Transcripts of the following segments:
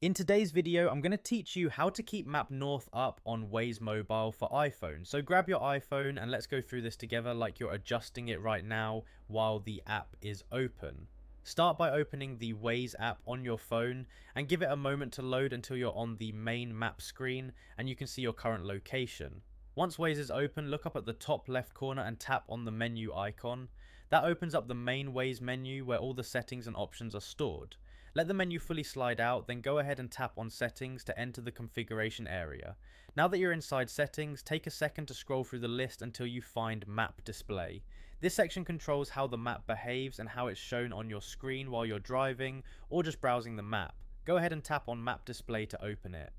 In today's video, I'm going to teach you how to keep map north up on Waze Mobile for iPhone. So grab your iPhone and let's go through this together like you're adjusting it right now while the app is open. Start by opening the Waze app on your phone and give it a moment to load until you're on the main map screen and you can see your current location. Once Waze is open, look up at the top left corner and tap on the menu icon. That opens up the main Waze menu where all the settings and options are stored. Let the menu fully slide out, then go ahead and tap on settings to enter the configuration area. Now that you're inside settings, take a second to scroll through the list until you find map display. This section controls how the map behaves and how it's shown on your screen while you're driving or just browsing the map. Go ahead and tap on map display to open it.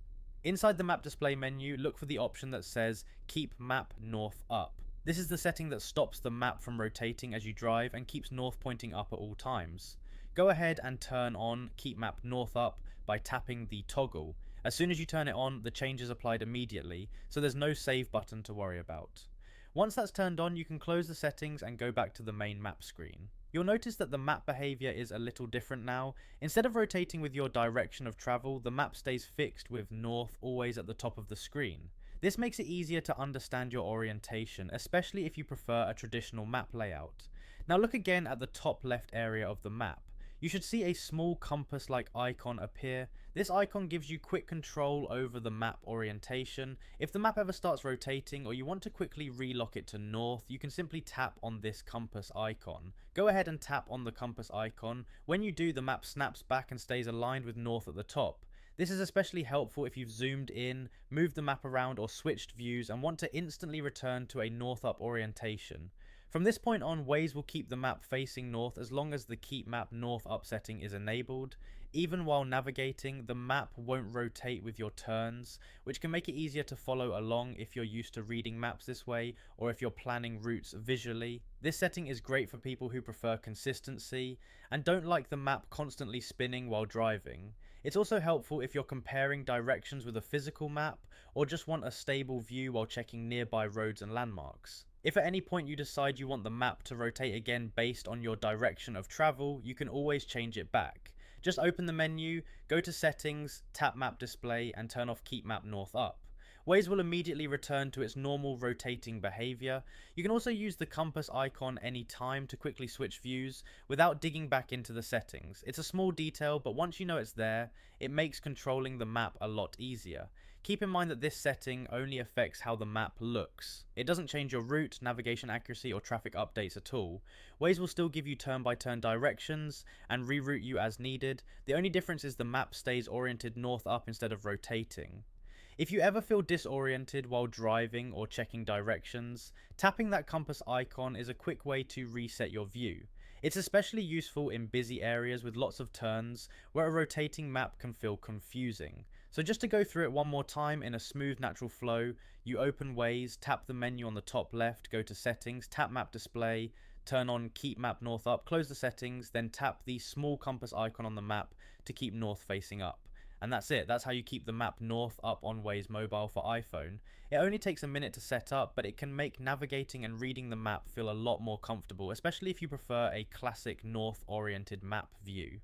Inside the map display menu, look for the option that says keep map north up. This is the setting that stops the map from rotating as you drive and keeps north pointing up at all times. Go ahead and turn on keep map north up by tapping the toggle. As soon as you turn it on, the change is applied immediately, so there's no save button to worry about. Once that's turned on, you can close the settings and go back to the main map screen. You'll notice that the map behavior is a little different now. Instead of rotating with your direction of travel, the map stays fixed with north always at the top of the screen. This makes it easier to understand your orientation, especially if you prefer a traditional map layout. Now look again at the top left area of the map. You should see a small compass-like icon appear. This icon gives you quick control over the map orientation. If the map ever starts rotating or you want to quickly relock it to north, you can simply tap on this compass icon. Go ahead and tap on the compass icon. When you do, the map snaps back and stays aligned with north at the top. This is especially helpful if you've zoomed in, moved the map around or switched views and want to instantly return to a north up orientation. From this point on, Waze will keep the map facing north as long as the keep map north up setting is enabled. Even while navigating, the map won't rotate with your turns, which can make it easier to follow along if you're used to reading maps this way or if you're planning routes visually. This setting is great for people who prefer consistency and don't like the map constantly spinning while driving. It's also helpful if you're comparing directions with a physical map or just want a stable view while checking nearby roads and landmarks. If at any point you decide you want the map to rotate again based on your direction of travel, you can always change it back. Just open the menu, go to settings, tap map display and turn off keep map north up. Waze will immediately return to its normal rotating behavior. You can also use the compass icon anytime to quickly switch views without digging back into the settings. It's a small detail, but once you know it's there, it makes controlling the map a lot easier. Keep in mind that this setting only affects how the map looks. It doesn't change your route, navigation accuracy or traffic updates at all. Waze will still give you turn-by-turn directions and reroute you as needed. The only difference is the map stays oriented north up instead of rotating. If you ever feel disoriented while driving or checking directions, tapping that compass icon is a quick way to reset your view. It's especially useful in busy areas with lots of turns where a rotating map can feel confusing. So just to go through it one more time in a smooth natural flow, you open Waze, tap the menu on the top left, go to settings, tap map display, turn on keep map north up, close the settings, then tap the small compass icon on the map to keep north facing up. And that's it. That's how you keep the map north up on Waze Mobile for iPhone. It only takes a minute to set up, but it can make navigating and reading the map feel a lot more comfortable, especially if you prefer a classic north-oriented map view.